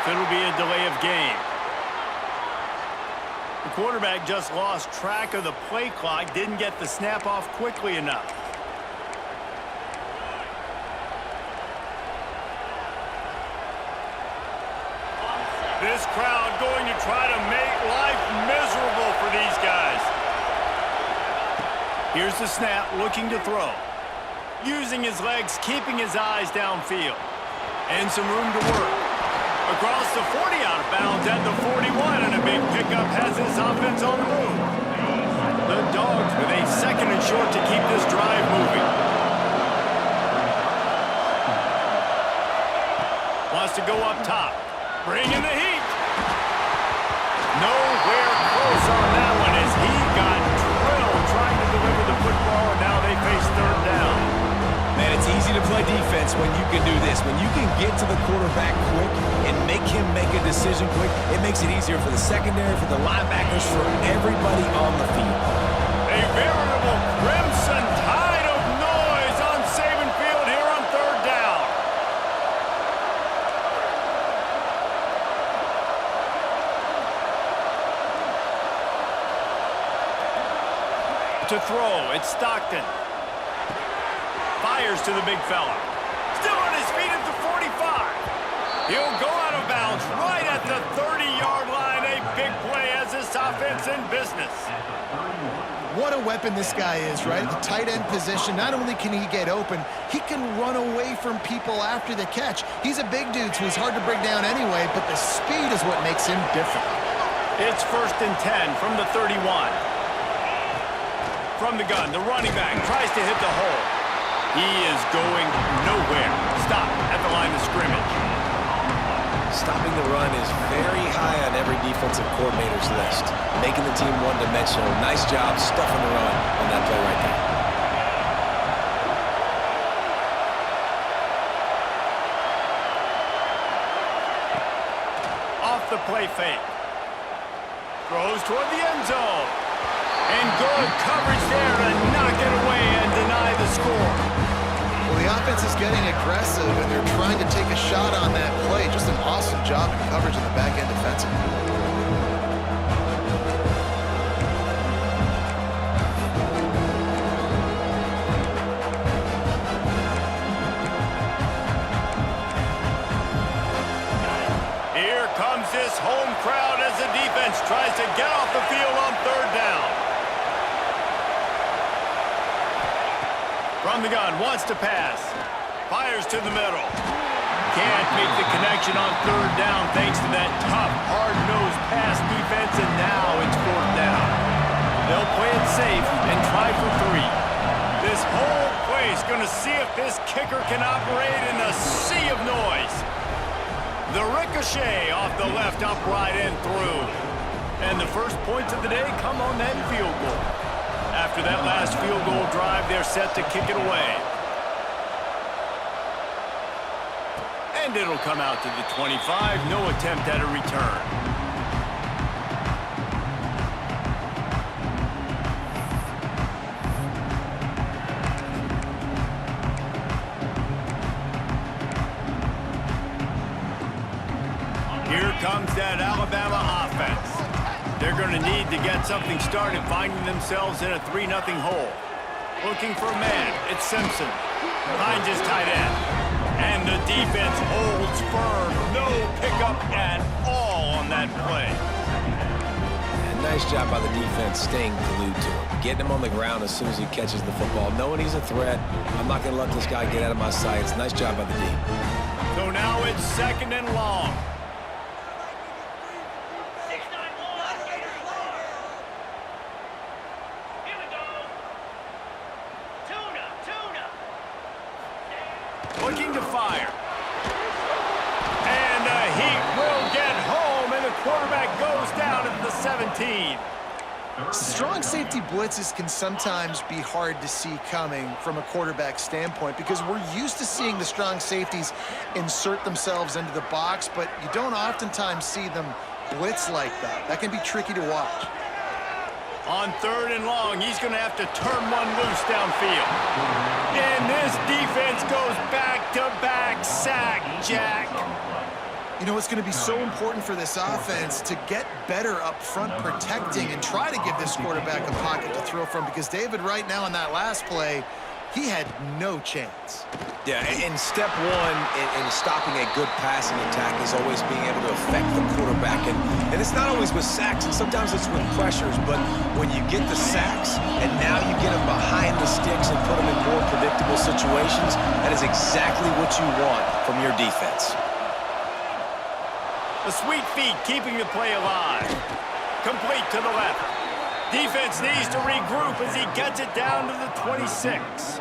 It'll be a delay of game. The quarterback just lost track of the play clock, didn't get the snap off quickly enough. This crowd going to try to make life miserable for these guys. Here's the snap, looking to throw. Using his legs, keeping his eyes downfield. And some room to work. Across the 40 out of bounds at the 41, and a big pickup has his offense on the move. The Dogs with a second and short to keep this drive moving. Wants to go up top. Bringing the heat. Nowhere close on that one as he got drilled trying to deliver the football, and now they face third down. Man, it's easy to play defense when you can do this. When you can get to the quarterback quick and make him make a decision quick, it makes it easier for the secondary, for the linebackers, for everybody on the field. A veritable crimson tide of noise on Saban Field here on third down. To throw, it's Stockton. Fires to the big fella. Still on his feet at the 45. He'll go out of bounds right at the 30-yard line. A big play as this offense in business. What a weapon this guy is, right? At the tight end position, not only can he get open, he can run away from people after the catch. He's a big dude, so he's hard to bring down anyway, but the speed is what makes him different. It's 1st and 10 from the 31. From the gun, the running back tries to hit the hole. He is going nowhere. Stop at the line of scrimmage. Stopping the run is very high on every defensive coordinator's list. Making the team one-dimensional. Nice job stuffing the run on that play right there. Off the play fake. Throws toward the end zone. And good coverage there to knock it away and deny the score. Well, the offense is getting aggressive, and they're trying to take a shot on that play. Just an awesome job in coverage in the back end defensively. Here comes this home crowd as the defense tries to get off the field on third down. From the gun, wants to pass. Fires to the middle. Can't make the connection on third down thanks to that tough, hard-nosed pass defense, and now it's fourth down. They'll play it safe and try for 3. This whole place going to see if this kicker can operate in a sea of noise. The ricochet off the left upright and through. And the first points of the day come on that field goal. After that last field goal drive, they're set to kick it away. And it'll come out to the 25. No attempt at a return. Here comes that Alabama offense. They're going to need to get something started, finding themselves in a 3-0 hole. Looking for a man. It's Simpson. Finds his tight end. And the defense holds firm. No pickup at all on that play. And nice job by the defense staying glued to him. Getting him on the ground as soon as he catches the football. Knowing he's a threat. I'm not going to let this guy get out of my sights. Nice job by the D. So now it's 2nd and long. Looking to fire. And the Heat will get home, and the quarterback goes down at the 17. Strong safety blitzes can sometimes be hard to see coming from a quarterback standpoint because we're used to seeing the strong safeties insert themselves into the box, but you don't oftentimes see them blitz like that. That can be tricky to watch. On 3rd and long, he's going to have to turn one loose downfield. And this defense goes back-to-back sack, Jack. You know, it's going to be so important for this offense to get better up front protecting and try to give this quarterback a pocket to throw from, because David, right now in that last play, he had no chance. Yeah, and step one in stopping a good passing attack is always being able to affect the quarterback. And it's not always with sacks, and sometimes it's with pressures, but when you get the sacks and now you get them behind the sticks and put them in more predictable situations, that is exactly what you want from your defense. The sweet feet keeping the play alive. Complete to the left. Defense needs to regroup as he gets it down to the 26.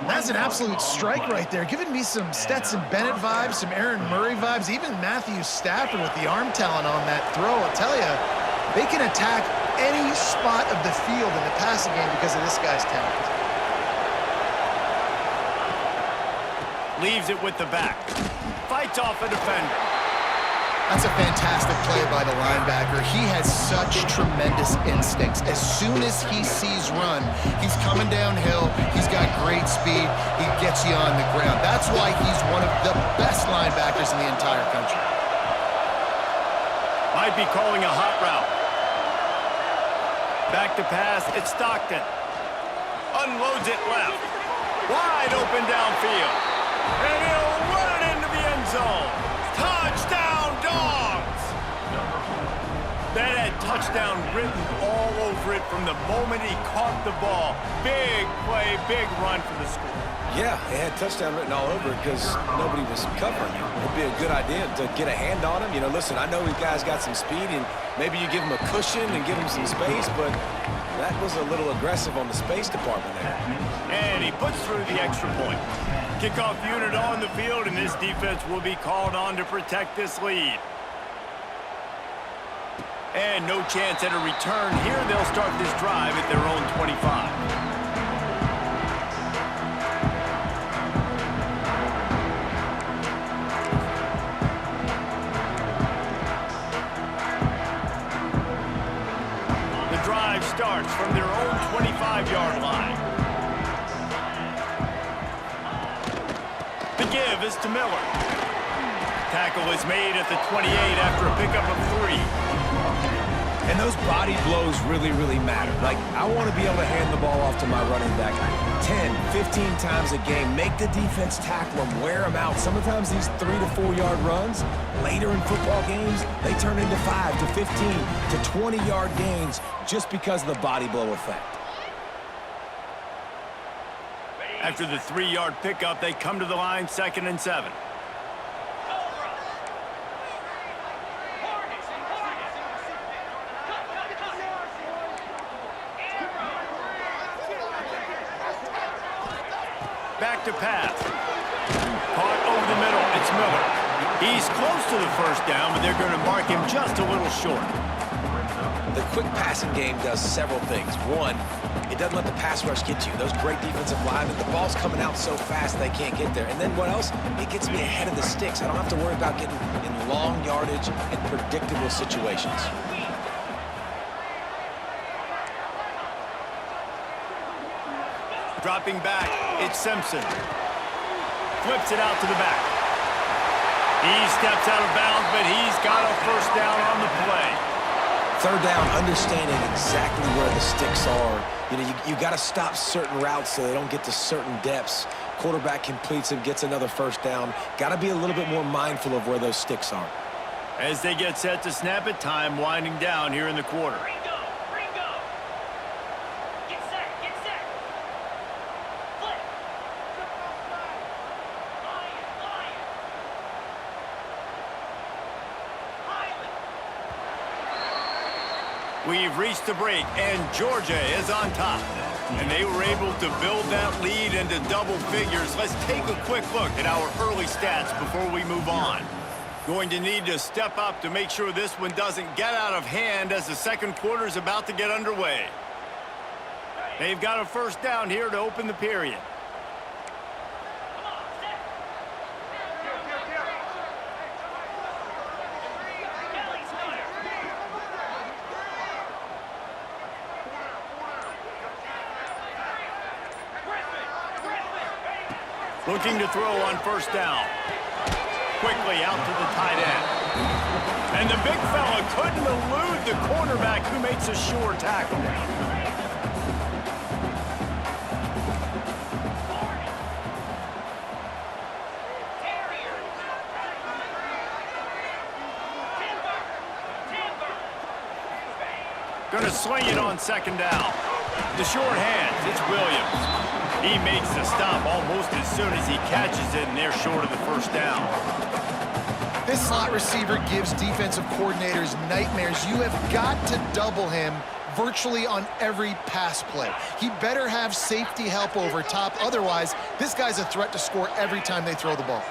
That's an absolute strike right there, giving me some Stetson Bennett vibes, some Aaron Murray vibes, even Matthew Stafford with the arm talent on that throw. I'll tell you, they can attack any spot of the field in the passing game because of this guy's talent. Leaves it with the back. Fights off a defender. That's a fantastic play by the linebacker. He has such tremendous instincts. As soon as he sees run, he's coming downhill. He's got great speed. He gets you on the ground. That's why he's one of the best linebackers in the entire country. Might be calling a hot route. Back to pass. It's Stockton. Unloads it left. Wide open downfield. And he'll run it into the end zone. Touchdown, Dogs! That had touchdown written all over it from the moment he caught the ball. Big play, big run for the score. Yeah, it had touchdown written all over it because nobody was covering him. It'd be a good idea to get a hand on him. You know, listen, I know these guys got some speed, and maybe you give him a cushion and give him some space, but that was a little aggressive on the space department there. And he puts through the extra point. Kickoff unit on the field, and this defense will be called on to protect this lead. And no chance at a return here. They'll start this drive at their own 25. The drive starts from their own 25-yard line. The give is to Miller. Tackle is made at the 28 after a pickup of 3. And those body blows really, really matter. Like, I want to be able to hand the ball off to my running back 10, 15 times a game. Make the defense tackle them, wear them out. Sometimes these 3 to 4 yard runs, later in football games, they turn into 5 to 15 to 20-yard gains just because of the body blow effect. After the 3-yard pickup, they come to the line, 2nd and 7. Back to pass. Caught over the middle. It's Miller. He's close to the first down, but they're going to mark him just a little short. The quick passing game does several things. One, it doesn't let the pass rush get you. Those great defensive linemen, the ball's coming out so fast they can't get there. And then what else? It gets me ahead of the sticks. I don't have to worry about getting in long yardage and predictable situations. Dropping back, it's Simpson. Flips it out to the back. He steps out of bounds, but he's got a first down on the play. Third down, understanding exactly where the sticks are. You know, you got to stop certain routes so they don't get to certain depths. Quarterback completes it, gets another first down. Got to be a little bit more mindful of where those sticks are. As they get set to snap it, time winding down here in the quarter. We've reached the break, and Georgia is on top. And they were able to build that lead into double figures. Let's take a quick look at our early stats before we move on. Going to need to step up to make sure this one doesn't get out of hand as the second quarter is about to get underway. They've got a first down here to open the period. Looking to throw on first down. quickly out to the tight end. And the big fella couldn't elude the cornerback who makes a sure tackle. Going to sling it on second down. The short hands, it's Williams. He makes the stop almost as soon as he catches it, and they're short of the first down. This slot receiver gives defensive coordinators nightmares. You have got to double him virtually on every pass play. He better have safety help over top. Otherwise, this guy's a threat to score every time they throw the ball.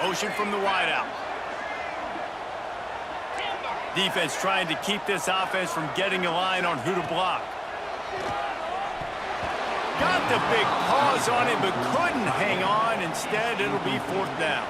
Motion from the wideout. Defense trying to keep this offense from getting a line on who to block. Got the big paws on it, but couldn't hang on. Instead, it'll be fourth down.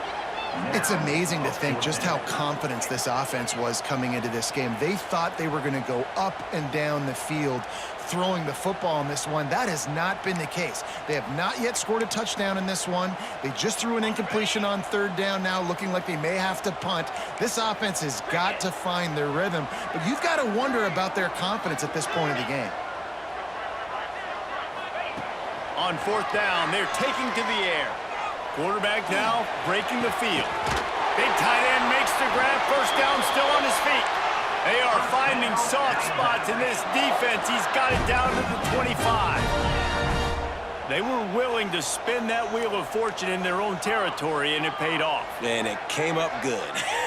It's amazing to think just how confident this offense was coming into this game. They thought they were going to go up and down the field throwing the football in this one. That has not been the case. They have not yet scored a touchdown in this one. They just threw an incompletion on third down now, looking like they may have to punt. This offense has got to find their rhythm, but you've got to wonder about their confidence at this point of the game. On fourth down, they're taking to the air. Quarterback now breaking the field. Big tight end makes the grab. First down, still on his feet. They are finding soft spots in this defense. He's got it down to the 25. They were willing to spin that wheel of fortune in their own territory, and it paid off. And it came up good.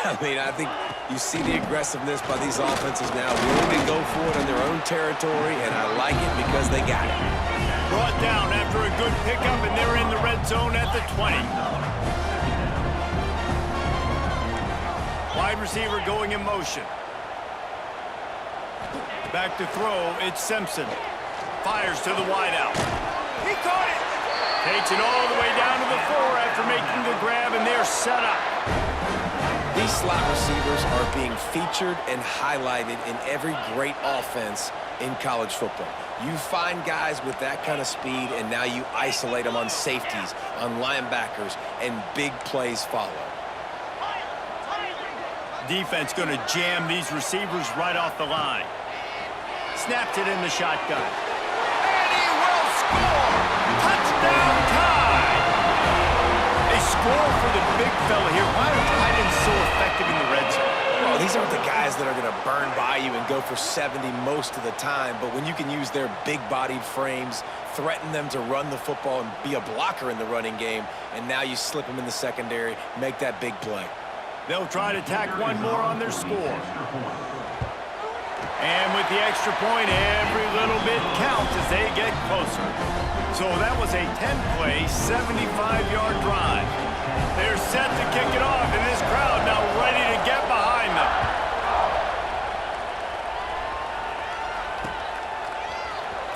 I mean, I think you see the aggressiveness by these offenses now, willing to go for it in their own territory, and I like it because they got it. Brought down after a good pickup, and they're in the red zone at the 20. Wide receiver going in motion. Back to throw, it's Simpson. Fires to the wideout. He caught it! Takes it all the way down to the 4 after making the grab, and they're set up. These slot receivers are being featured and highlighted in every great offense in college football. You find guys with that kind of speed, and now you isolate them on safeties, on linebackers, and big plays follow. Defense going to jam these receivers right off the line. Snapped it in the shotgun. And he will score! Touchdown time! They score for the big fella here. Why are tight ends so effective in the red zone? Well, these aren't the guys that are going to burn by you and go for 70 most of the time, but when you can use their big-bodied frames, threaten them to run the football and be a blocker in the running game, and now you slip them in the secondary, make that big play. They'll try to tack one more on their score. And with the extra point, every little bit counts as they get closer. So that was a 10-play, 75-yard drive. They're set to kick it off, and this crowd now ready to get behind them.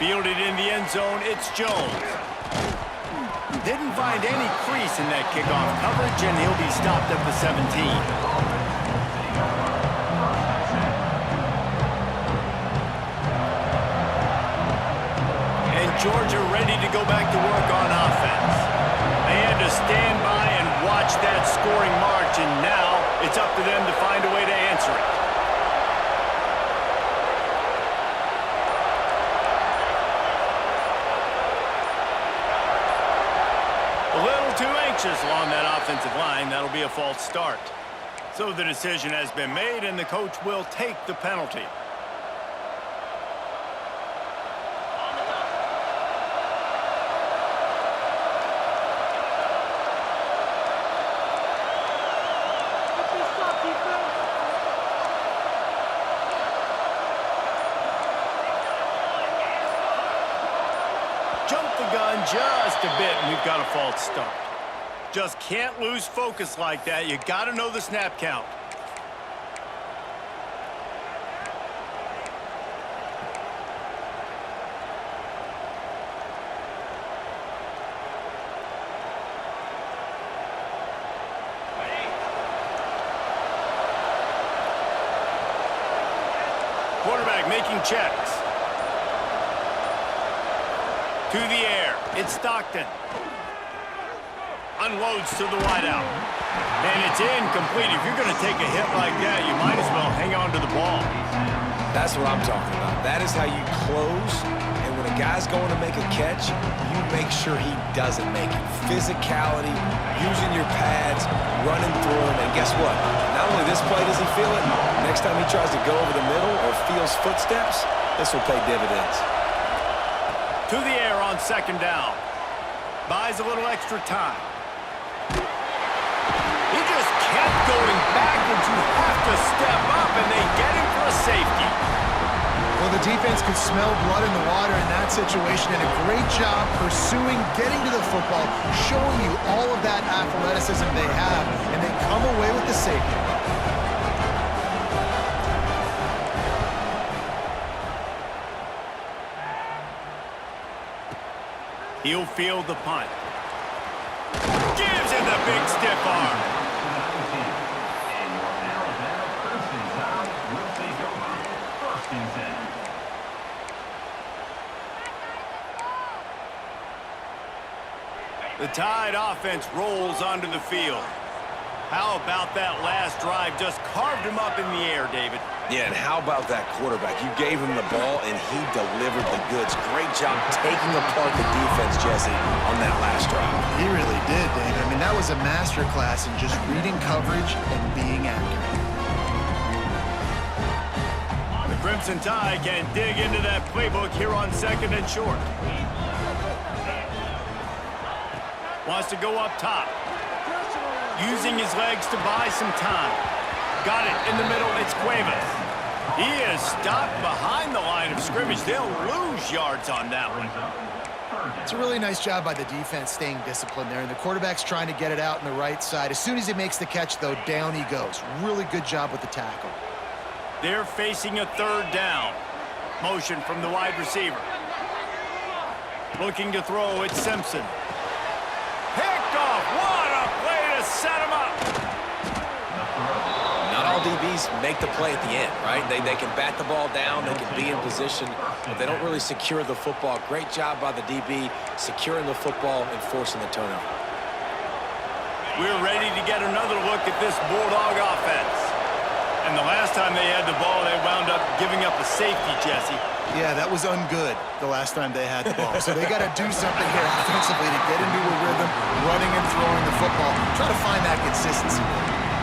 Fielded in the end zone, it's Jones. Didn't find any crease in that kickoff coverage, and he'll be stopped at the 17. Georgia ready to go back to work on offense. They had to stand by and watch that scoring march, and now it's up to them to find a way to answer it. A little too anxious along that offensive line. That'll be a false start. So the decision has been made, and the coach will take the penalty. Jump the gun just a bit, and we've got a false start. Just can't lose focus like that. You got to know the snap count. Quarterback making checks. To the air, it's Stockton. Unloads to the wideout. And it's incomplete. If you're going to take a hit like that, you might as well hang on to the ball. That's what I'm talking about. That is how you close. And when a guy's going to make a catch, you make sure he doesn't make it. Physicality, using your pads, running through him. And guess what? Not only this play does he feel it, next time he tries to go over the middle or feels footsteps, this will pay dividends. To the air on second down. Buys a little extra time. He just kept going back, and you have to step up, and they get him for a safety. Well, the defense could smell blood in the water in that situation, and a great job pursuing, getting to the football, showing you all of that athleticism they have, and they come away with the safety. He'll field the punt. Gives it the big stiff arm. The Tide offense rolls onto the field. How about that last drive? Just carved him up in the air, David. Yeah, and how about that quarterback? You gave him the ball, and he delivered the goods. Great job taking apart the defense, Jesse, on that last drive. He really did, David. I mean, that was a masterclass in just reading coverage and being accurate. The Crimson Tide can dig into that playbook here on second and short. Wants to go up top. Using his legs to buy some time. Got it in the middle. It's Cuevas. He is stopped behind the line of scrimmage. They'll lose yards on that one. It's a really nice job by the defense staying disciplined there, and the quarterback's trying to get it out on the right side. As soon as he makes the catch, though, down he goes. Really good job with the tackle. They're facing a third down. Motion from the wide receiver. Looking to throw, it's Simpson. Picked off. What a play to set him up. Not all DBs make the play at the end, right? They can bat the ball down, they can be in position, but they don't really secure the football. Great job by the DB securing the football and forcing the turnover. We're ready to get another look at this Bulldog offense. And the last time they had the ball, they wound up giving up a safety, Jesse. Yeah, that was ungood the last time they had the ball. So they got to do something here offensively to get into a rhythm, running and throwing the football. Try to find that consistency.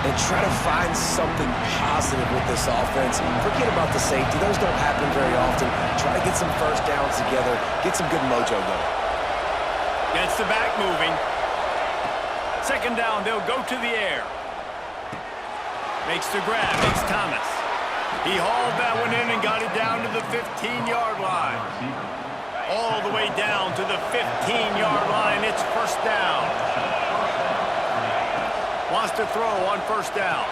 And try to find something positive with this offense. Forget about the safety. Those don't happen very often. Try to get some first downs together. Get some good mojo going. Gets the back moving. Second down, they'll go to the air. Makes the grab. It's Thomas. He hauled that one in and got it down to the 15-yard line. All the way down to the 15-yard line. It's first down. Wants to throw on first down.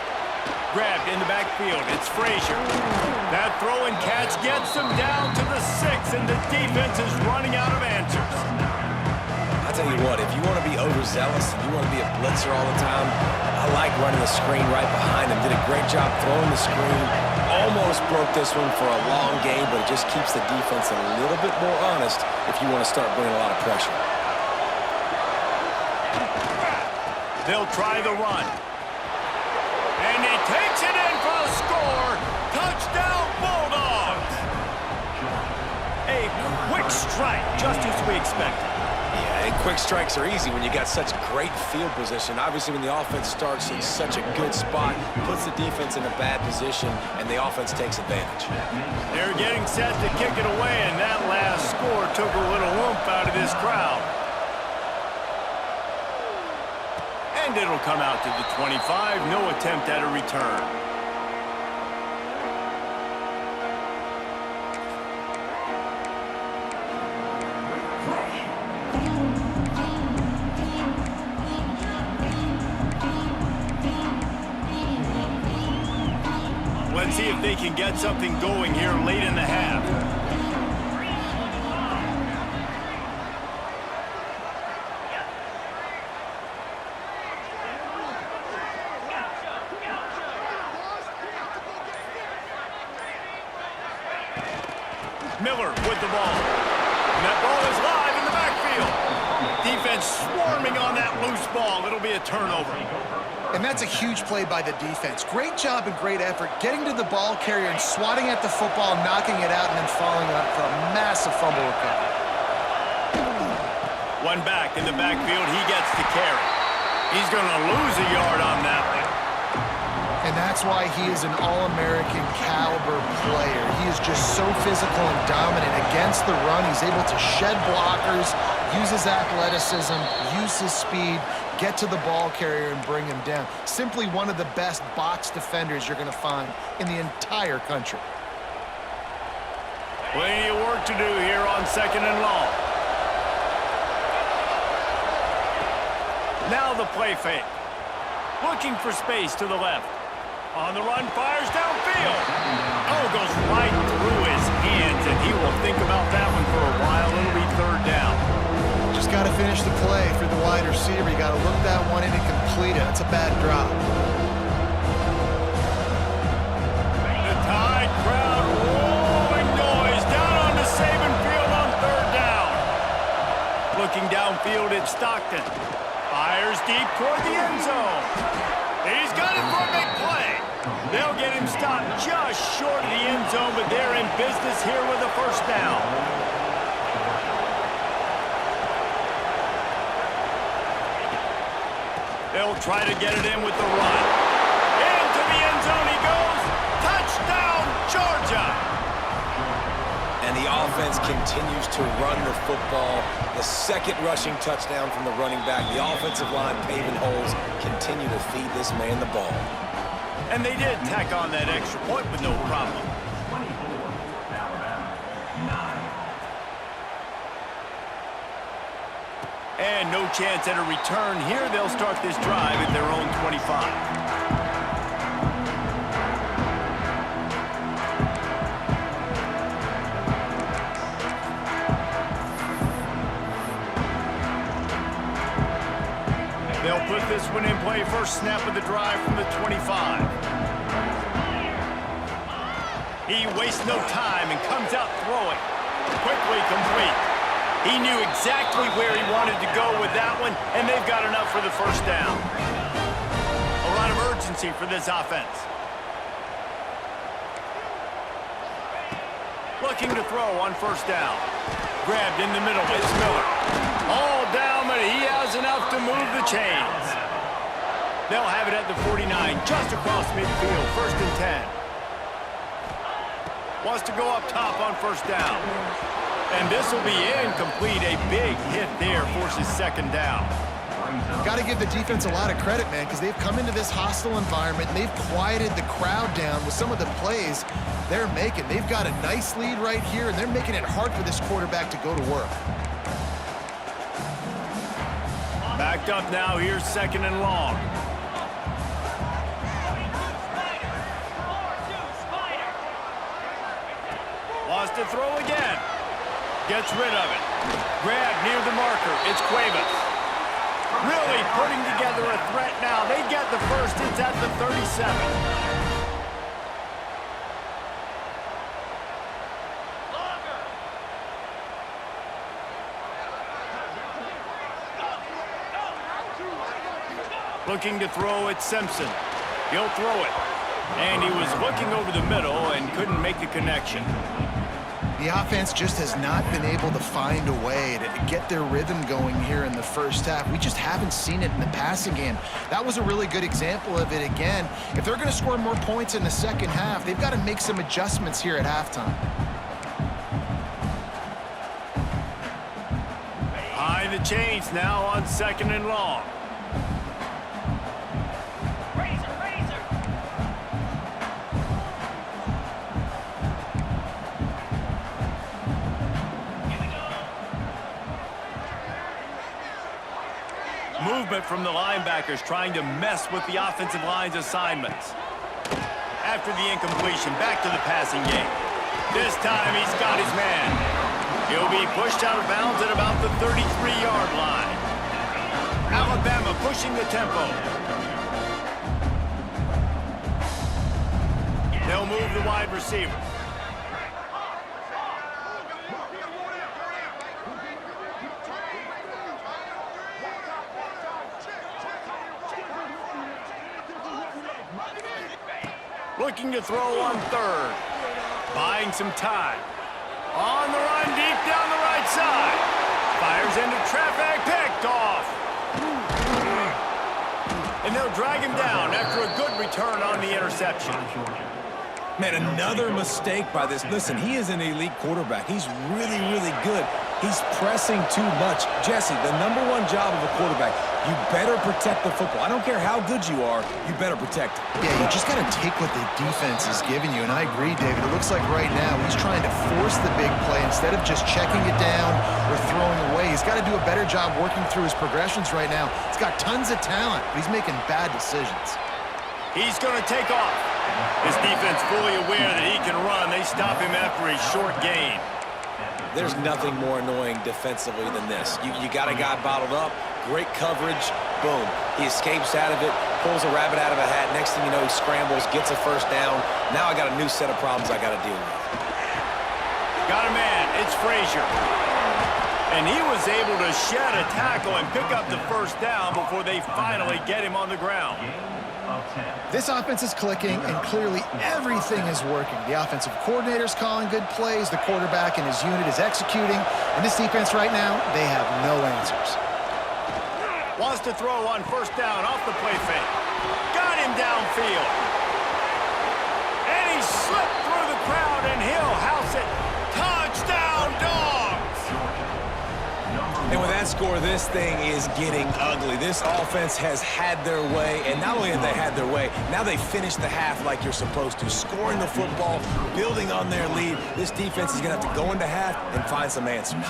Grabbed in the backfield. It's Frazier. That throw and catch gets him down to the 6, and the defense is running out of answers. I'll tell you what, if you want to be overzealous and you want to be a blitzer all the time, I like running the screen right behind him. Did a great job throwing the screen. Almost broke this one for a long game, but it just keeps the defense a little bit more honest if you want to start bringing a lot of pressure. They'll try the run. And he takes it in for a score. Touchdown, Bulldogs. A quick strike, just as we expected. Yeah, and quick strikes are easy when you got such great field position. Obviously, when the offense starts in such a good spot, puts the defense in a bad position, and the offense takes advantage. They're getting set to kick it away, and that last score took a little oomph out of this crowd. And it'll come out to the 25. No attempt at a return. Let's see if they can get something going here late in the half. Miller with the ball. And that ball is live in the backfield. defense swarming on that loose ball. It'll be a turnover. And that's a huge play by the defense. Great job and great effort getting to the ball carrier and swatting at the football, knocking it out, and then following up for a massive fumble recovery. One back in the backfield. He gets to carry. He's going to lose a yard on that one. And that's why he is an All-American caliber player. He is just so physical and dominant against the run. He's able to shed blockers, use his athleticism, use his speed, get to the ball carrier and bring him down. Simply one of the best box defenders you're going to find in the entire country. Plenty of work to do here on 2nd and long. Now the play fake. Looking for space to the left. On the run, fires downfield. Oh, goes right through his hands, and he will think about that one for a while. It'll be 3rd down. Just got to finish the play for the wide receiver. You got to look that one in and complete it. That's a bad drop. The Tide crowd rolling noise down on the Saban field on 3rd down. Looking downfield at Stockton. Fires deep toward the end zone. He's got it for a big play. They'll get him stopped just short of the end zone, but they're in business here with a 1st down. They'll try to get it in with the run. Into the end zone he goes. Touchdown, Georgia! And the offense continues to run the football. The 2nd rushing touchdown from the running back. The offensive line paving holes continue to feed this man the ball. And they did tack on that extra point with no problem. And no chance at a return here. They'll start this drive at their own 25. They'll put this one in play. First snap of the drive from the 25. He wastes no time and comes out throwing. Quickly complete. He knew exactly where he wanted to go with that one, and they've got enough for the 1st down. A lot of urgency for this offense. Looking to throw on 1st down. Grabbed in the middle. It's Miller. All down, but he has enough to move the chains. They'll have it at the 49, just across midfield, 1st and 10. Wants to go up top on 1st down. And this will be incomplete. A big hit there forces 2nd down. Got to give the defense a lot of credit, man, because they've come into this hostile environment and they've quieted the crowd down with some of the plays they're making. They've got a nice lead right here, and they're making it hard for this quarterback to go to work. Backed up now. Here's 2nd and long. Wants to throw again. Gets rid of it. Grab near the marker. It's Cuevas. Really putting together a threat now. They get the 1st. It's at the 37. Looking to throw at Simpson. He'll throw it. And he was looking over the middle and couldn't make a connection. The offense just has not been able to find a way to get their rhythm going here in the 1st half. We just haven't seen it in the passing game. That was a really good example of it again. If they're going to score more points in the 2nd half, they've got to make some adjustments here at halftime. High the chains now on 2nd and long. Movement from the linebackers trying to mess with the offensive line's assignments. After the incompletion, back to the passing game. This time he's got his man. He'll be pushed out of bounds at about the 33-yard line. Alabama pushing the tempo. They'll move the wide receiver. Looking to throw on third. Buying some time. On the run, deep down the right side. Fires into traffic, picked off. And they'll drag him down after a good return on the interception. Man, another mistake by this. Listen, he is an elite quarterback. He's really, really good. He's pressing too much. Jesse, the #1 job of a quarterback, you better protect the football. I don't care how good you are, you better protect it. Yeah, you just got to take what the defense is giving you, and I agree, David. It looks like right now he's trying to force the big play instead of just checking it down or throwing away. He's got to do a better job working through his progressions right now. He's got tons of talent, but he's making bad decisions. He's going to take off. His defense fully aware that he can run. They stop him after a short gain. There's nothing more annoying defensively than this. You got a guy bottled up, great coverage, boom. He escapes out of it, pulls a rabbit out of a hat. Next thing you know, he scrambles, gets a first down. Now I got a new set of problems I got to deal with. Got a man. It's Frazier. And he was able to shed a tackle and pick up the first down before they finally get him on the ground. This offense is clicking, and clearly everything is working. The offensive coordinator's calling good plays. The quarterback and his unit is executing. And this defense right now, they have no answers. Wants to throw on first down off the play fake. Got him downfield. And he slipped through the crowd, and he'll house it. Touchdown, Dogs! And with that score, this thing is getting ugly. This offense has had their way, and not only have they had their way, now they finish the half like you're supposed to, scoring the football, building on their lead. This defense is going to have to go into half and find some answers.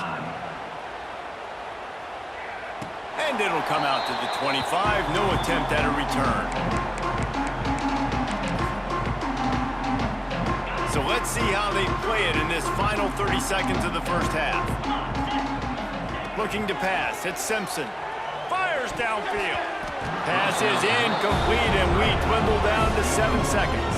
And it'll come out to the 25. No attempt at a return. So let's see how they play it in this final 30 seconds of the first half. Looking to pass. It's Simpson. Fires downfield. Pass is incomplete, and we dwindle down to 7 seconds.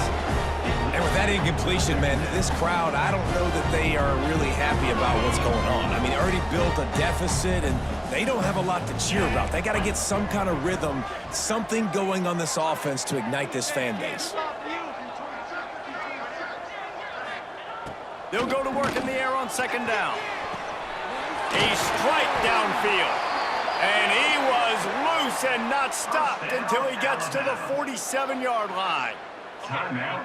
And with that incompletion, man, this crowd, I don't know that they are really happy about what's going on. I mean, they already built a deficit, and they don't have a lot to cheer about. They got to get some kind of rhythm, something going on this offense to ignite this fan base. They'll go to work in the air on second down. A strike downfield. And he was loose and not stopped until he gets to the 47-yard line.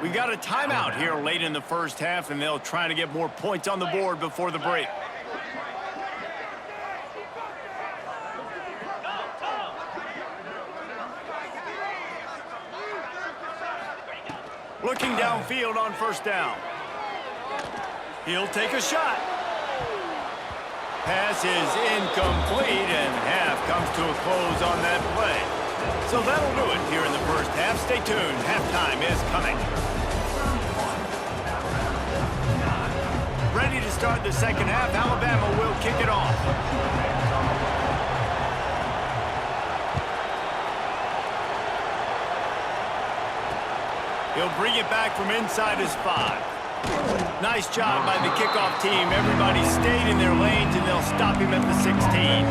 We got a timeout here late in the first half, and they'll try to get more points on the board before the break. Looking downfield on first down. He'll take a shot. Pass is incomplete, and half comes to a close on that play. So that'll do it here in the first half. Stay tuned. Halftime is coming. Ready to start the second half. Alabama will kick it off. He'll bring it back from inside his 5. Nice job by the kickoff team. Everybody stayed in their lanes, and they'll stop him at the 16.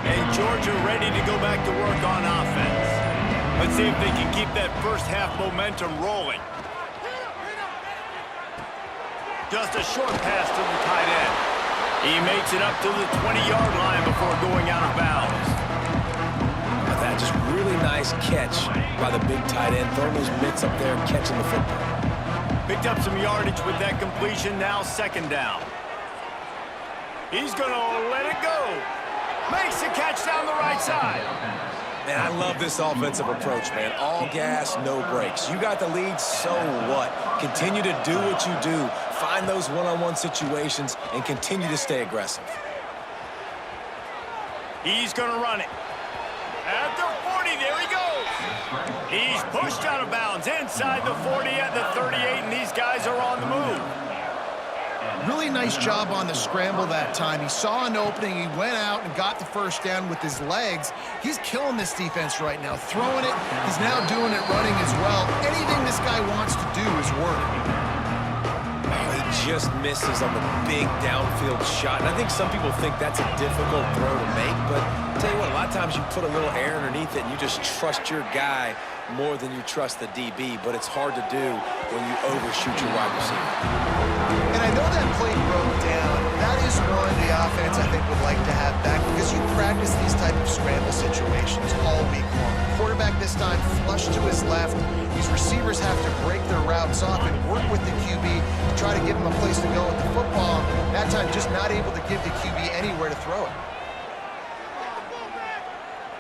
And Georgia ready to go back to work on offense. Let's see if they can keep that first half momentum rolling. Just a short pass to the tight end. He makes it up to the 20-yard line before going out of bounds. That just really nice catch by the big tight end, throwing those mitts up there and catching the football. Picked up some yardage with that completion, now second down. He's going to let it go. Makes the catch down the right side. Man, I love this offensive approach, man. All gas, no brakes. You got the lead, so what? Continue to do what you do. Find those one-on-one situations and continue to stay aggressive. He's going to run it. At the 40, there he goes. He's pushed out of bounds inside the 40 at the 38, and these guys are on the move. Really nice job on the scramble that time. He saw an opening, he went out and got the first down with his legs. He's killing this defense right now, throwing it. He's now doing it running as well. Anything this guy wants to do just misses on the big downfield shot. And I think some people think that's a difficult throw to make, but I'll tell you what, a lot of times you put a little air underneath it and you just trust your guy more than you trust the DB, but it's hard to do when you overshoot your wide receiver. And I know that play broke down. That is one the offense, I think, would like to have back because you practice these type of scramble situations all week long. Quarterback this time flush to his left. These receivers have to break their routes off and work with the QB to try to give him a place to go with the football. That time just not able to give the QB anywhere to throw it.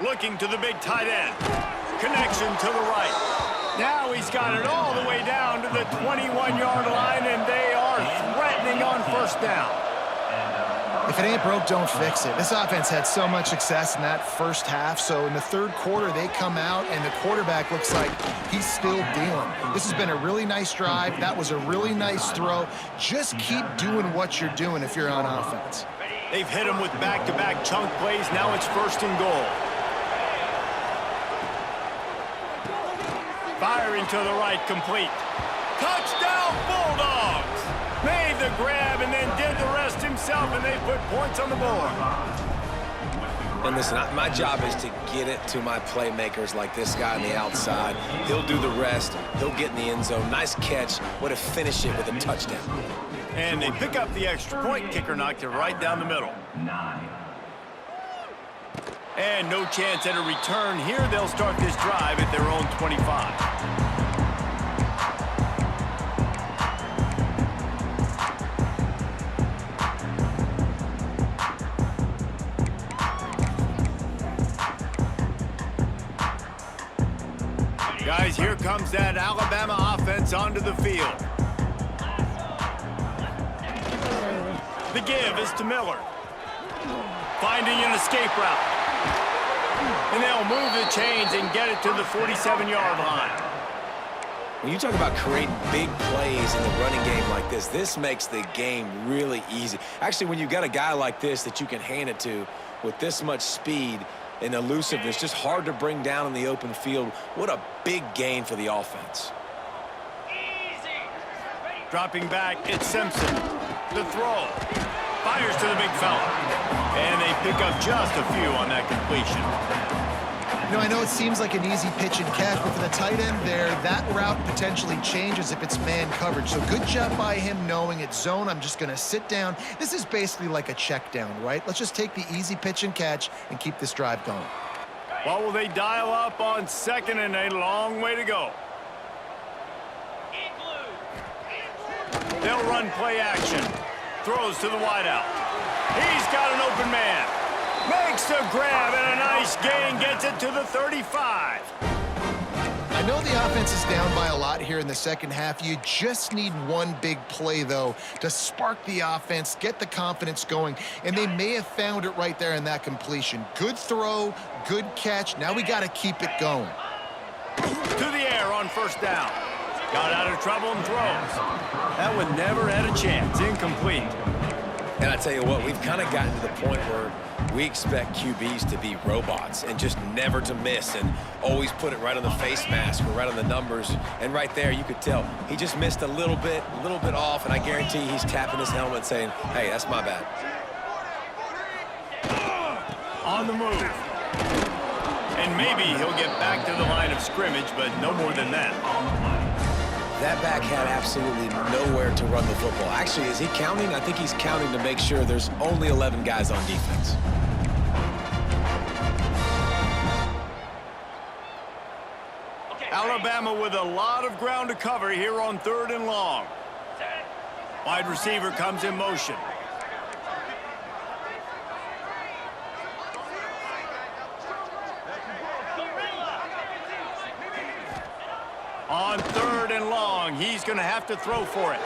Looking to the big tight end. Connection to the right. Now he's got it all the way down to the 21-yard line, and they are threatening on first down. If it ain't broke, don't fix it. This offense had so much success in that first half, so in the third quarter, they come out, and the quarterback looks like he's still dealing. This has been a really nice drive. That was a really nice throw. Just keep doing what you're doing if you're on offense. They've hit him with back-to-back chunk plays. Now it's first and goal. Firing to the right, complete. Touchdown, Bulldogs! Made the grab and then did the rest himself, and they put points on the board. And listen, my job is to get it to my playmakers like this guy on the outside. He'll do the rest. He'll get in the end zone. Nice catch. Way to finish it with a touchdown. And they pick up the extra point. Kicker knocked it right down the middle. And no chance at a return here. They'll start this drive at their own 25. Guys, here comes that Alabama offense onto the field. The give is to Miller. Finding an escape route. And they'll move the chains and get it to the 47-yard line. When you talk about creating big plays in the running game like this makes the game really easy. Actually, when you've got a guy like this that you can hand it to with this much speed and elusiveness, just hard to bring down in the open field, what a big gain for the offense. Dropping back, it's Simpson. The throw. Fires to the big fella. And they pick up just a few on that completion. You know, I know it seems like an easy pitch and catch, but for the tight end there, that route potentially changes if it's man coverage. So good job by him knowing it's zone. I'm just going to sit down. This is basically like a check down, right? Let's just take the easy pitch and catch and keep this drive going. Well, will they dial up on second and a long way to go? They'll run play action. Throws to the wideout. He's got an open man. Makes the grab and a nice gain. Gets it to the 35. I know the offense is down by a lot here in the second half. You just need one big play, though, to spark the offense, get the confidence going, and they may have found it right there in that completion. Good throw, good catch. Now we got to keep it going. To the air on first down. Got out of trouble and throws. That one never had a chance. Incomplete. And I tell you what, we've kind of gotten to the point where we expect QBs to be robots and just never to miss and always put it right on the face mask or right on the numbers. And right there, you could tell he just missed a little bit off, and I guarantee he's tapping his helmet saying, hey, that's my bad. On the move. And maybe he'll get back to the line of scrimmage, but no more than that. That back had absolutely nowhere to run the football. Actually, is he counting? I think he's counting to make sure there's only 11 guys on defense. Alabama with a lot of ground to cover here on third and long. Wide receiver comes in motion. On third and long, he's going to have to throw for it.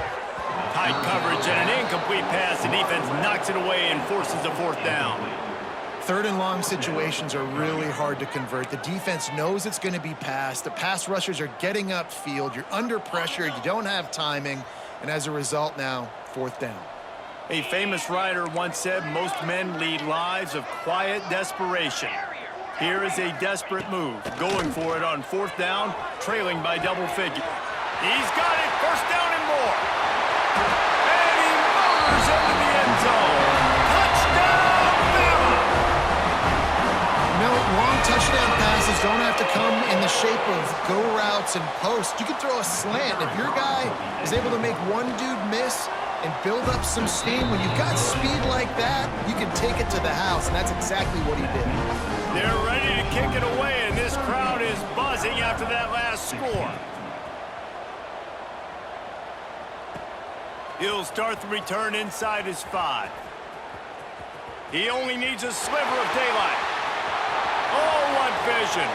Tight coverage and an incomplete pass. The defense knocks it away and forces a fourth down. Third and long situations are really hard to convert. The defense knows it's going to be passed. The pass rushers are getting upfield. You're under pressure. You don't have timing. And as a result now, fourth down. A famous writer once said, most men lead lives of quiet desperation. Here is a desperate move, going for it on fourth down, trailing by double figure. He's got it, first down and more. And fires into the end zone. Touchdown, Bama! Long touchdown passes don't have to come in the shape of go routes and posts. You can throw a slant. If your guy is able to make one dude miss and build up some steam, when you've got speed like that, you can take it to the house, and that's exactly what he did. They're ready to kick it away, and this crowd is buzzing after that last score. He'll start the return inside his 5. He only needs a sliver of daylight. Oh, what vision.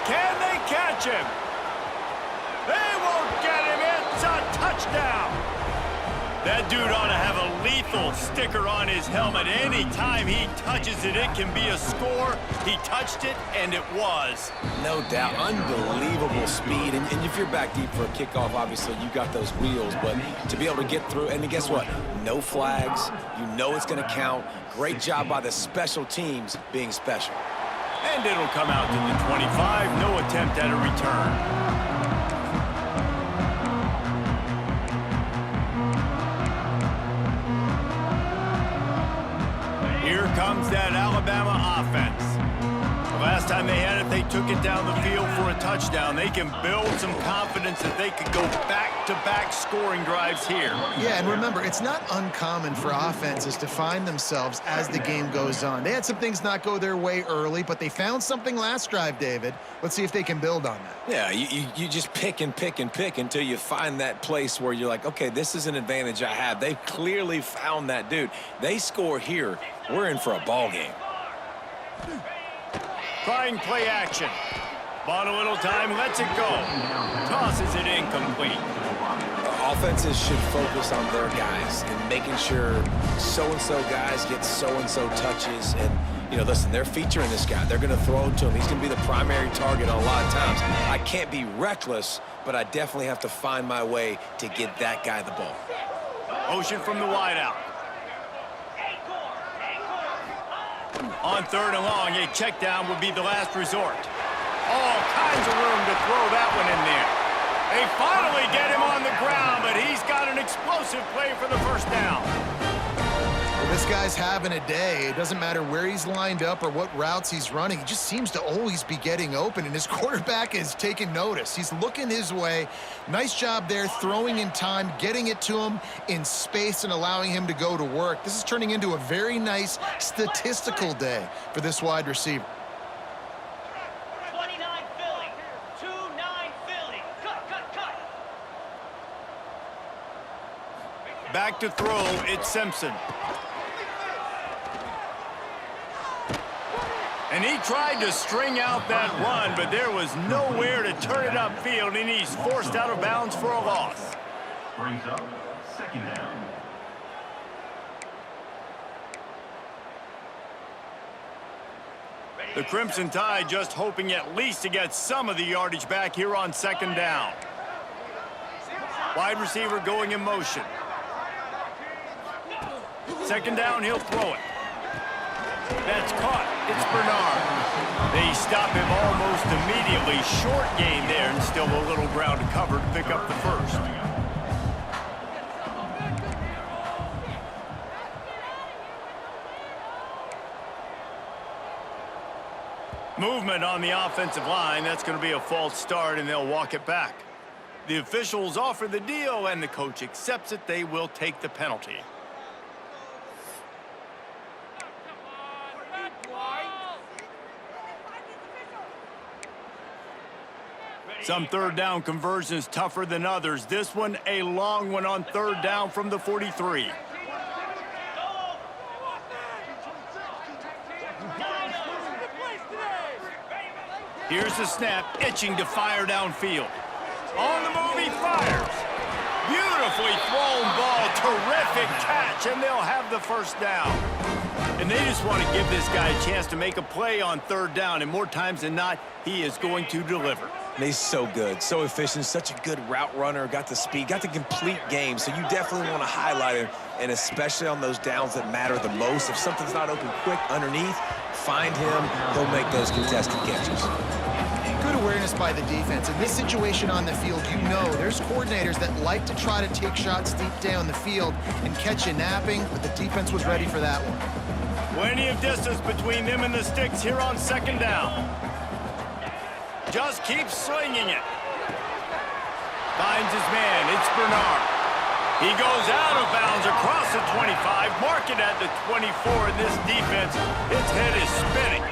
Can they catch him? They won't get him. It's a touchdown. That dude ought to have a lethal sticker on his helmet. Anytime he touches it, it can be a score. He touched it, and it was. No doubt. Unbelievable speed. And if you're back deep for a kickoff, obviously you got those wheels. But to be able to get through, and guess what? No flags. You know it's going to count. Great job by the special teams being special. And it'll come out to the 25. No attempt at a return. Here comes that Alabama offense. The last time they had it, they took it down the field for a touchdown. They can build some confidence that they could go back-to-back scoring drives here. Yeah, and remember, it's not uncommon for offenses to find themselves as the game goes on. They had some things not go their way early, but they found something last drive, David. Let's see if they can build on that. Yeah, you just pick and pick and pick until you find that place where you're like, okay, this is an advantage I have. They clearly found that dude. They score here. We're in for a ball game. Trying play action. Bought a little time, lets it go. Tosses it incomplete. Offenses should focus on their guys and making sure so-and-so guys get so-and-so touches. And, you know, listen, they're featuring this guy. They're going to throw it to him. He's going to be the primary target on a lot of times. I can't be reckless, but I definitely have to find my way to get that guy the ball. Motion from the wideout. On 3rd and long, a check down would be the last resort. All kinds of room to throw that one in there. They finally get him on the ground, but he's got an explosive play for the first down. Well, this guy's having a day. It doesn't matter where he's lined up or what routes he's running. He just seems to always be getting open, and his quarterback is taking notice. He's looking his way. Nice job there, throwing in time, getting it to him in space and allowing him to go to work. This is turning into a very nice statistical day for this wide receiver. 29 Philly, 2-9 Philly. Cut. Back to throw, it's Simpson. And he tried to string out that run, but there was nowhere to turn it upfield, and he's forced out of bounds for a loss. Brings up 2nd down. The Crimson Tide just hoping at least to get some of the yardage back here on 2nd down. Wide receiver going in motion. 2nd down, he'll throw it. That's caught. It's Bernard. They stop him almost immediately. Short gain there, and still a little ground to cover to pick up the first. Movement on the offensive line. That's going to be a false start, and they'll walk it back. The officials offer the deal, and the coach accepts it. They will take the penalty. Some 3rd down conversions tougher than others. This one, a long one on 3rd down from the 43. Here's the snap, itching to fire downfield. On the move, he fires. Beautifully thrown ball, terrific catch, and they'll have the first down. And they just want to give this guy a chance to make a play on 3rd down, and more times than not, he is going to deliver. And he's so good, so efficient, such a good route runner, got the speed, got the complete game, so you definitely want to highlight him, and especially on those downs that matter the most. If something's not open quick underneath, find him, he'll make those contested catches. Good awareness awareness by the defense. In this situation on the field, you know there's coordinators that like to try to take shots deep down the field and catch you napping, but the defense was ready for that one. Plenty of distance between them and the sticks here on second down. Just keeps swinging it. Finds his man. It's Bernard. He goes out of bounds across the 25, marking at the 24, and this defense, its head is spinning.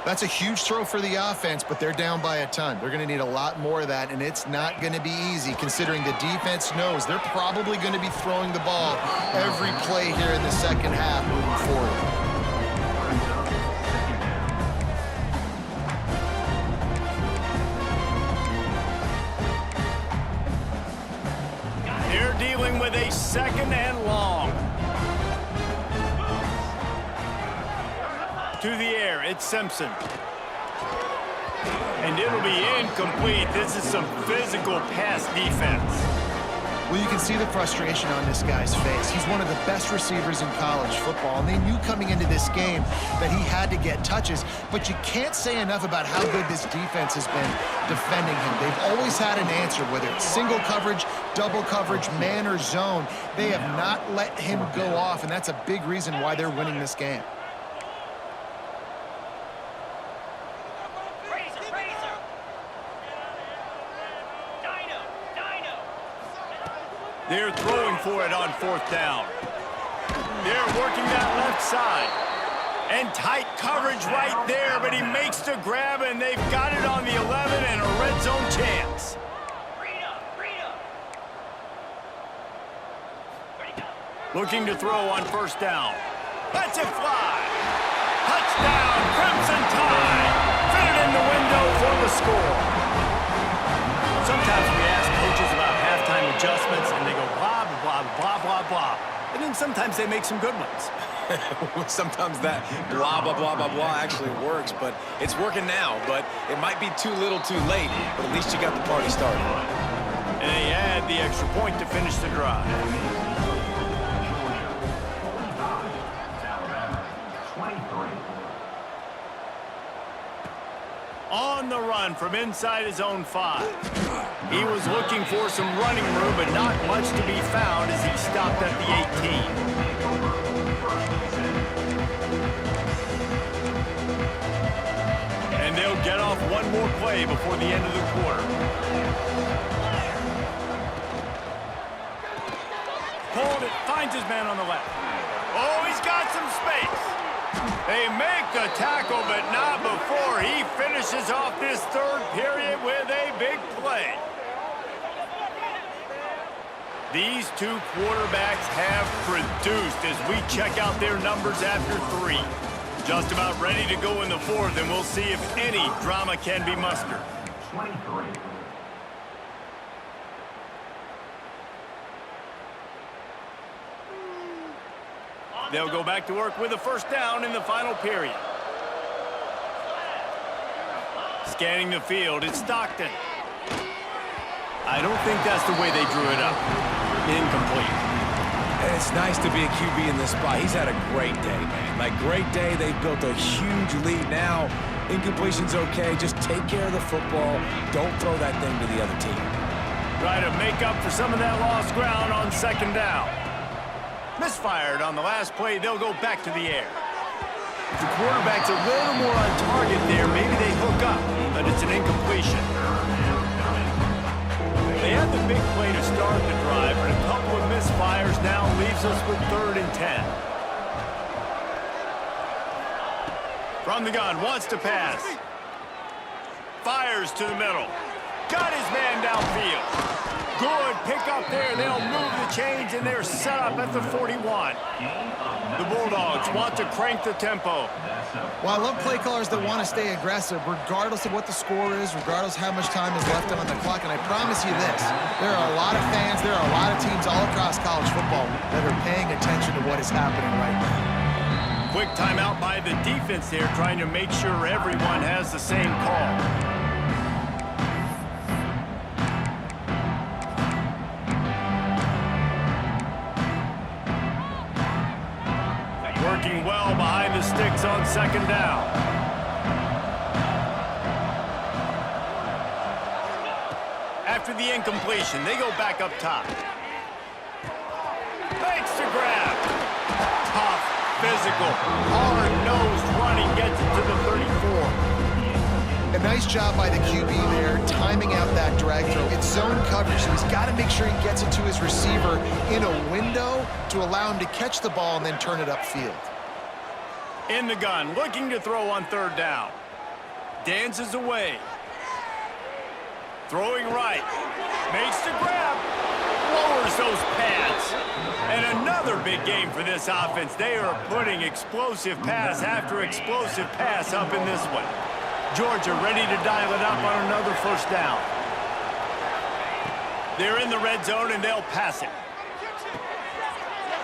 That's a huge throw for the offense, but they're down by a ton. They're going to need a lot more of that, and it's not going to be easy considering the defense knows they're probably going to be throwing the ball every play here in the second half moving forward. They're dealing with a second and long. To the air, it's Simpson. And it'll be incomplete. This is some physical pass defense. Well, you can see the frustration on this guy's face. He's one of the best receivers in college football, and they knew coming into this game that he had to get touches, but you can't say enough about how good this defense has been defending him. They've always had an answer, whether it's single coverage, double coverage, man or zone. They have not let him go off, and that's a big reason why they're winning this game. They're throwing for it on fourth down. They're working that left side. And tight coverage right there, but he makes the grab, and they've got it on the 11 and a red zone chance. Looking to throw on first down. Lets it fly. Touchdown, Crimson Tide. Fit it in the window for the score. Sometimes we ask coaches about halftime adjustments, and they go blah, blah, blah, blah, blah. And then sometimes they make some good ones. Sometimes that blah, blah, blah, blah, blah actually works, but it's working now. But it might be too little too late, but at least you got the party started. And they add the extra point to finish the drive. On the run from inside his own 5. He was looking for some running room, but not much to be found as he stopped at the 18. And they'll get off one more play before the end of the quarter. Pulled it, finds his man on the left. Oh, he's got some space. They make the tackle, but not before he finishes off this third period with a big play. These two quarterbacks have produced as we check out their numbers after 3. Just about ready to go in the fourth, and we'll see if any drama can be mustered. 23. They'll go back to work with a first down in the final period. Scanning the field, it's Stockton. I don't think that's the way they drew it up. Incomplete. And it's nice to be a QB in this spot. He's had a great day, man. Like, great day. They've built a huge lead now. Incompletion's okay. Just take care of the football. Don't throw that thing to the other team. Try to make up for some of that lost ground on second down. Misfired on the last play, they'll go back to the air. If the quarterback's a little more on target there, maybe they hook up, but it's an incompletion. They had the big play to start the drive, but a couple of misfires now leaves us with 3rd and 10. From the gun, wants to pass. Fires to the middle. Got his man downfield. Good pick up there. They'll move the chains, and they're set up at the 41. The Bulldogs want to crank the tempo. Well, I love play callers that want to stay aggressive, regardless of what the score is, regardless how much time is left on the clock. And I promise you this, there are a lot of fans, there are a lot of teams all across college football that are paying attention to what is happening right now. Quick timeout by the defense there, trying to make sure everyone has the same call. Working well behind the sticks on second down. After the incompletion, they go back up top. Makes the grab. Tough, physical, hard-nosed running gets it to the 34. A nice job by the QB there, timing out that drag throw. It's zone coverage, so he's got to make sure he gets it to his receiver in a window to allow him to catch the ball and then turn it upfield. In the gun, looking to throw on third down. Dances away. Throwing right. Makes the grab. Lowers those pads. And another big game for this offense. They are putting explosive pass after explosive pass up in this one. Georgia ready to dial it up on another first down. They're in the red zone, and they'll pass it.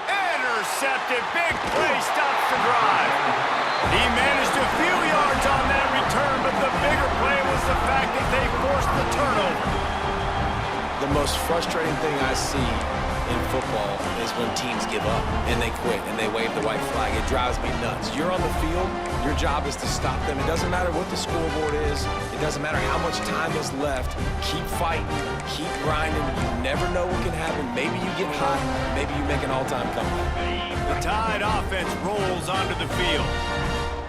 Intercepted. Big play stops the drive. He managed a few yards on that return, but the bigger play was the fact that they forced the turnover. The most frustrating thing I see in football is when teams give up and they quit and they wave the white flag. It drives me nuts. You're on the field. Your job is to stop them. It doesn't matter what the scoreboard is. It doesn't matter how much time is left. Keep fighting. Keep grinding. You never know what can happen. Maybe you get hot. Maybe you make an all-time comeback. The Tide offense rolls onto the field.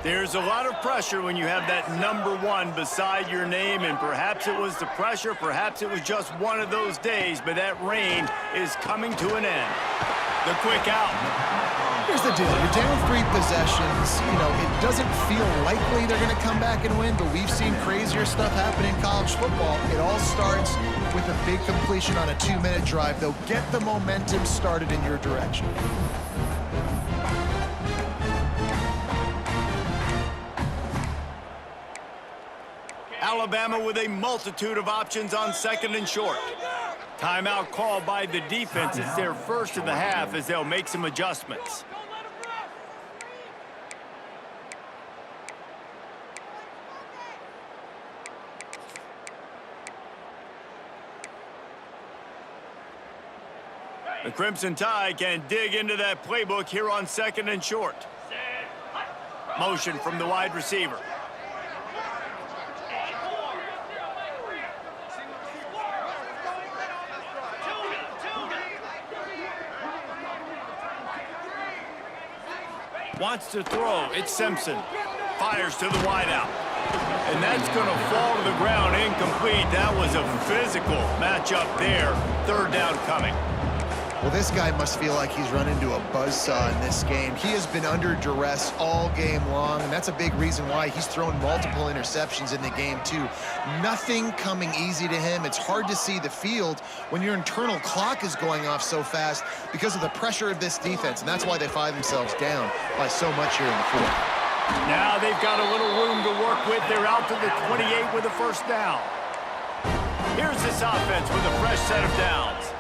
There's a lot of pressure when you have that number 1 beside your name, and perhaps it was the pressure, perhaps it was just one of those days, but that rain is coming to an end. The quick out. Here's the deal. You're down 3 possessions. You know, it doesn't feel likely they're going to come back and win, but we've seen crazier stuff happen in college football. It all starts with a big completion on a 2-minute drive. They'll get the momentum started in your direction. Alabama with a multitude of options on second and short. Timeout called by the defense. It's their first of the half as they'll make some adjustments. The Crimson Tide can dig into that playbook here on second and short. Motion from the wide receiver. Wants to throw. It's Simpson. Fires to the wideout. And that's going to fall to the ground incomplete. That was a physical matchup there. Third down coming. Well, this guy must feel like he's run into a buzzsaw in this game. He has been under duress all game long, and that's a big reason why he's thrown multiple interceptions in the game, too. Nothing coming easy to him. It's hard to see the field when your internal clock is going off so fast because of the pressure of this defense, and that's why they find themselves down by so much here in the fourth. Now they've got a little room to work with. They're out to the 28 with a first down. Here's this offense with a fresh set of downs.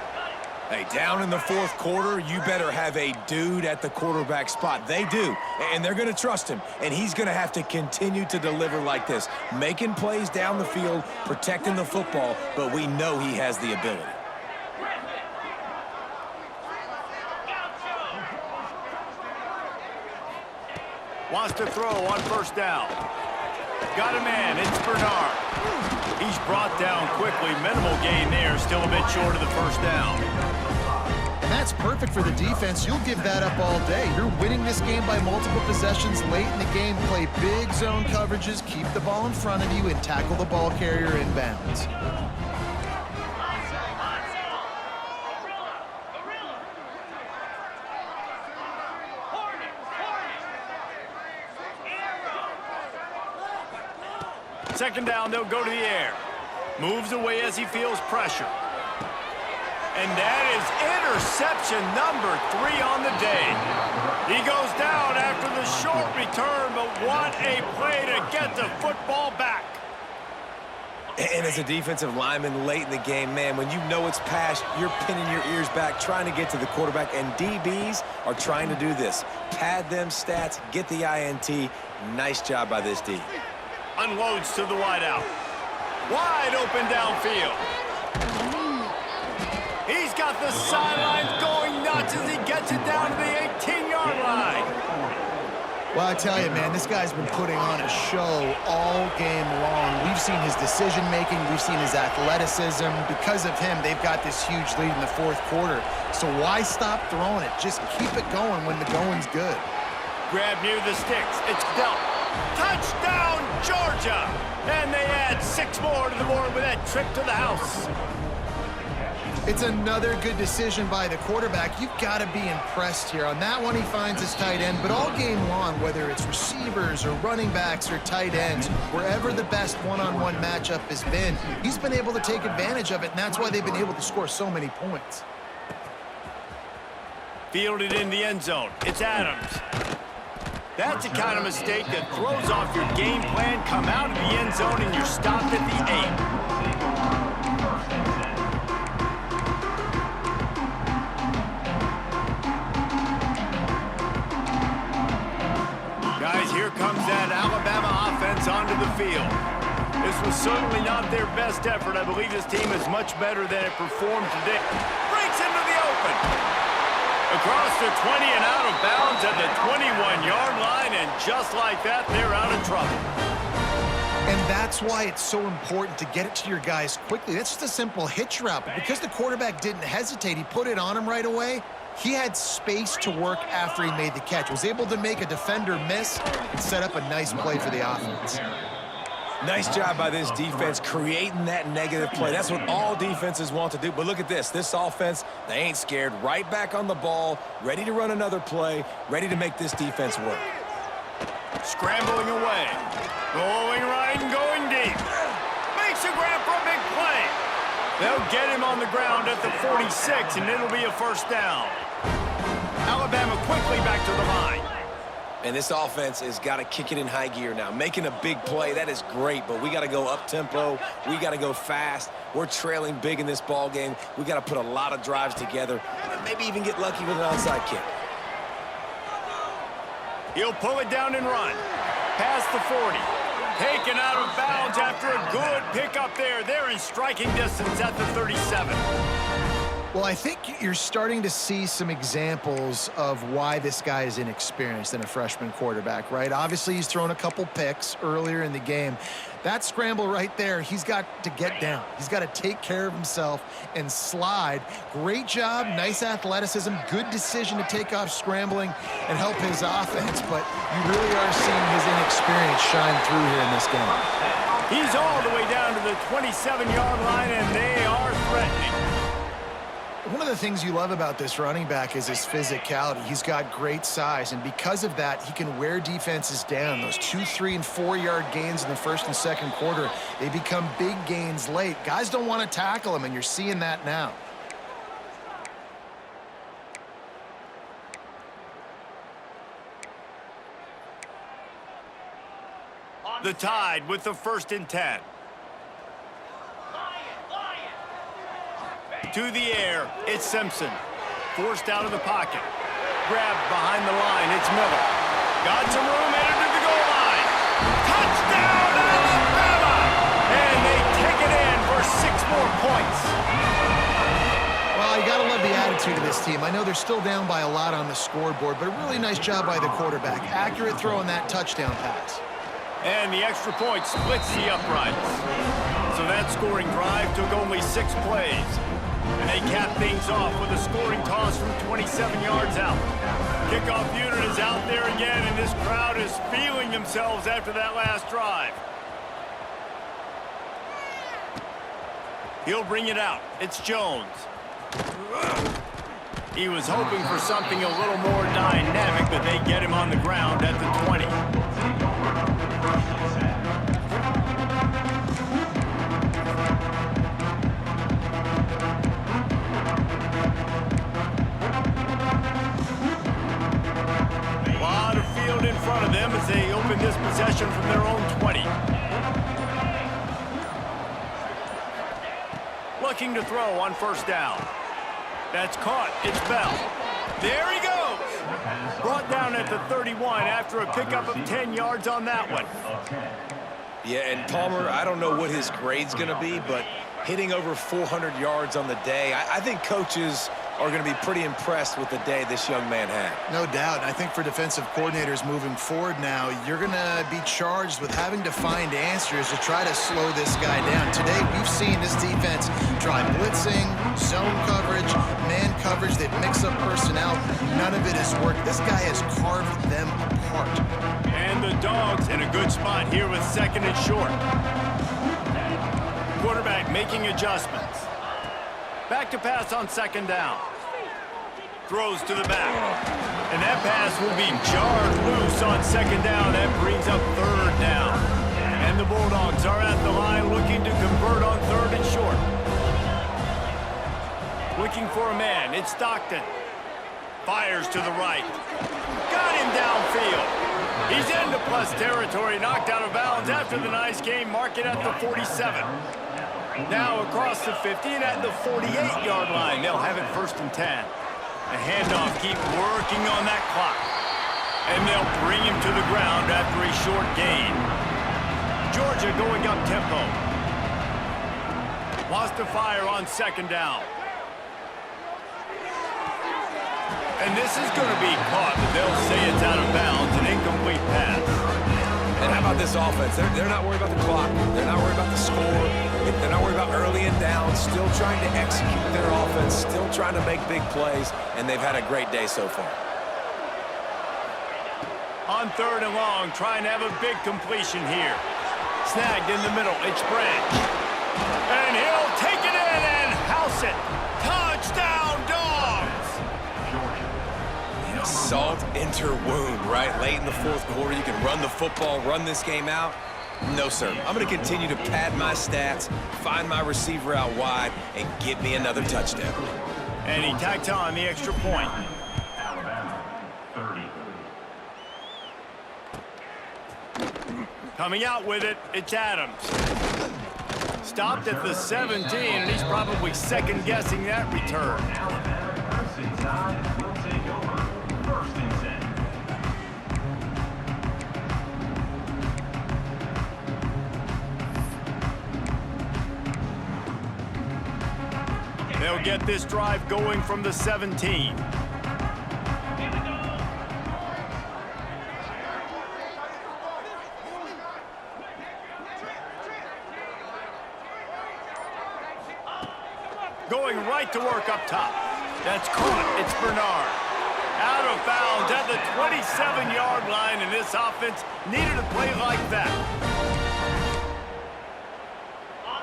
Hey, down in the fourth quarter, you better have a dude at the quarterback spot. They do, and they're going to trust him, and he's going to have to continue to deliver like this, making plays down the field, protecting the football, but we know he has the ability. Wants to throw on first down. Got a man. It's Bernard. He's brought down quickly. Minimal gain there. Still a bit short of the first down. And that's perfect for the defense. You'll give that up all day. You're winning this game by multiple possessions late in the game. Play big zone coverages, keep the ball in front of you, and tackle the ball carrier inbounds. Second down, they'll go to the air. Moves away as he feels pressure. And that is interception number 3 on the day. He goes down after the short return, but what a play to get the football back. And as a defensive lineman late in the game, man, when you know it's past, you're pinning your ears back, trying to get to the quarterback, and DBs are trying to do this. Pad them stats, get the INT. Nice job by this D. Unloads to the wideout. Wide open downfield. He's got the sidelines going nuts as he gets it down to the 18-yard line. Well, I tell you, man, this guy's been putting on a show all game long. We've seen his decision-making. We've seen his athleticism. Because of him, they've got this huge lead in the fourth quarter. So why stop throwing it? Just keep it going when the going's good. Grab near the sticks. It's dealt. Touchdown, Georgia! And they add 6 more to the board with that trip to the house. It's another good decision by the quarterback. You've got to be impressed here. On that one, he finds his tight end, but all game long, whether it's receivers or running backs or tight ends, wherever the best one-on-one matchup has been, he's been able to take advantage of it, and that's why they've been able to score so many points. Fielded in the end zone. It's Adams. That's the kind of mistake that throws off your game plan. Come out of the end zone, and you're stopped at the 8. Guys, here comes that Alabama offense onto the field. This was certainly not their best effort. I believe this team is much better than it performed today. Breaks into the open. Across the 20 and out of bounds at the 21-yard line, and just like that, they're out of trouble. And that's why it's so important to get it to your guys quickly. That's just a simple hitch route. But because the quarterback didn't hesitate, he put it on him right away. He had space to work after he made the catch. Was able to make a defender miss and set up a nice play for the offense. Nice job by this defense creating that negative play. That's what all defenses want to do. But look at this. This offense, they ain't scared. Right back on the ball, ready to run another play, ready to make this defense work. Scrambling away. Going right and going deep. Makes a grab for a big play. They'll get him on the ground at the 46, and it'll be a first down. Alabama quickly back to the line. And this offense has got to kick it in high gear now. Making a big play, that is great, but we got to go up-tempo. We got to go fast. We're trailing big in this ball game. We got to put a lot of drives together and maybe even get lucky with an onside kick. He'll pull it down and run. Past the 40. Taken out of bounds after a good pickup there. They're in striking distance at the 37. Well, I think you're starting to see some examples of why this guy is inexperienced in a freshman quarterback, right? Obviously, he's thrown a couple picks earlier in the game. That scramble right there, he's got to get down. He's got to take care of himself and slide. Great job, nice athleticism, good decision to take off scrambling and help his offense, but you really are seeing his inexperience shine through here in this game. He's all the way down to the 27-yard line, and they are threatening. One of the things you love about this running back is his physicality. He's got great size, and because of that, he can wear defenses down. Those 2-, 3-, and 4-yard gains in the first and second quarter, they become big gains late. Guys don't want to tackle him, and you're seeing that now. The Tide with the 1st and 10. To the air, it's Simpson. Forced out of the pocket. Grabbed behind the line, it's Miller. Got some room, headed to the goal line. Touchdown, Alabama! And they take it in for 6 more points. Well, you got to love the attitude of this team. I know they're still down by a lot on the scoreboard, but a really nice job by the quarterback. Accurate throw in that touchdown pass. And the extra point splits the uprights. So that scoring drive took only 6 plays. And they cap things off with a scoring toss from 27 yards out. Kickoff unit is out there again, and this crowd is feeling themselves after that last drive. He'll bring it out. It's Jones. He was hoping for something a little more dynamic, but they get him on the ground at the 20. In front of them as they open this possession from their own 20. Looking to throw on 1st down. That's caught. It's Bell. There he goes. Brought down at the 31 after a pickup of 10 yards on that one. Yeah, and Palmer, I don't know what his grade's going to be, but hitting over 400 yards on the day, I think coaches are going to be pretty impressed with the day this young man had. No doubt. I think for defensive coordinators moving forward now, you're going to be charged with having to find answers to try to slow this guy down. Today, we've seen this defense try blitzing, zone coverage, man coverage. They've mixed up personnel. None of it has worked. This guy has carved them apart. And the Dogs in a good spot here with second and short. Quarterback making adjustments. Back to pass on second down. Throws to the back. And that pass will be jarred loose on second down. That brings up third down. And the Bulldogs are at the line looking to convert on third and short. Looking for a man. It's Stockton. Fires to the right. Got him downfield. He's into plus territory. Knocked out of bounds after the nice game. Mark it at the 47. Now across the 50 and at the 48-yard line. They'll have it first and 10. A handoff, keep working on that clock. And they'll bring him to the ground after a short gain. Georgia going up tempo. Wants to fire on second down. And this is going to be caught, but they'll say it's out of bounds, an incomplete pass. And how about this offense? They're not worried about the clock. They're not worried about the score. They're not worried about early and down. Still trying to execute their offense. Still trying to make big plays. And they've had a great day so far. On third and long, trying to have a big completion here. Snagged in the middle. It's Branch. And he'll take it in and house it. Touchdown, Dogs! Salt into wound, right? Late in the fourth quarter, you can run the football, run this game out. No, sir. I'm going to continue to pad my stats, find my receiver out wide, and get me another touchdown. And he tacks on the extra point. Alabama, 30. Coming out with it, it's Adams. Stopped at the 17, and he's probably second-guessing that return. Alabama, inside, will take over. First and 10. They'll get this drive going from the 17. Going right to work up top. That's caught. It's Bernard. Out of bounds at the 27-yard line, and this offense needed a play like that.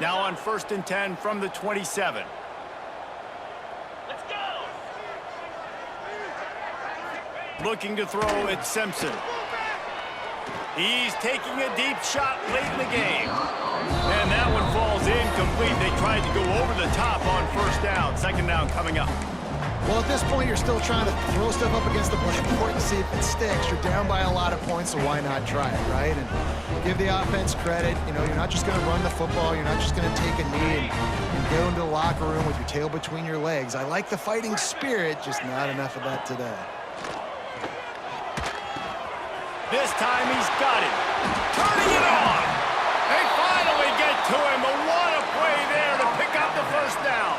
Now on first and 10 from the 27. Let's go. Looking to throw, it's Simpson. He's taking a deep shot late in the game. And that one falls incomplete. They tried to go over the top on first down. Second down coming up. Well, at this point, you're still trying to throw stuff up against the blackboard to see if it sticks. You're down by a lot of points, so why not try it, right? And give the offense credit. You know, you're not just going to run the football. You're not just going to take a knee and go into the locker room with your tail between your legs. I like the fighting spirit, just not enough of that today. This time he's got it. Turning it on. They finally get to him. But what a play there to pick up the first down.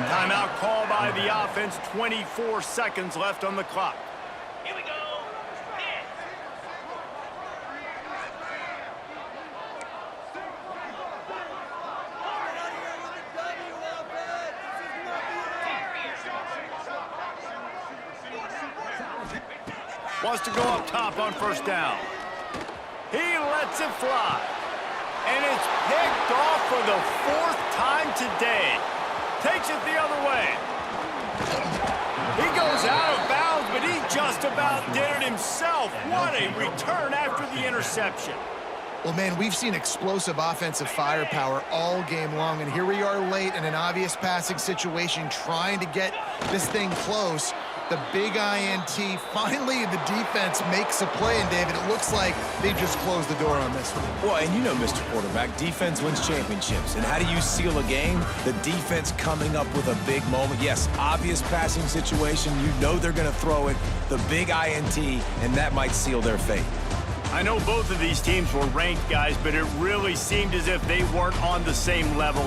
Timeout called by the offense. 24 seconds left on the clock. Here we go. Hit. Wants to go up top on first down. He lets it fly. And it's picked off for the fourth time today. Takes it the other way. He goes out of bounds, but he just about did it himself. What a return after the interception. Well, man, we've seen explosive offensive firepower all game long, and here we are late in an obvious passing situation trying to get this thing close. The big INT, finally the defense makes a play, and David, it looks like they just closed the door on this one. Well, and you know, Mr. Quarterback, defense wins championships. And how do you seal a game? The defense coming up with a big moment. Yes, obvious passing situation. You know they're going to throw it. The big INT, and that might seal their fate. I know both of these teams were ranked, guys, but it really seemed as if they weren't on the same level.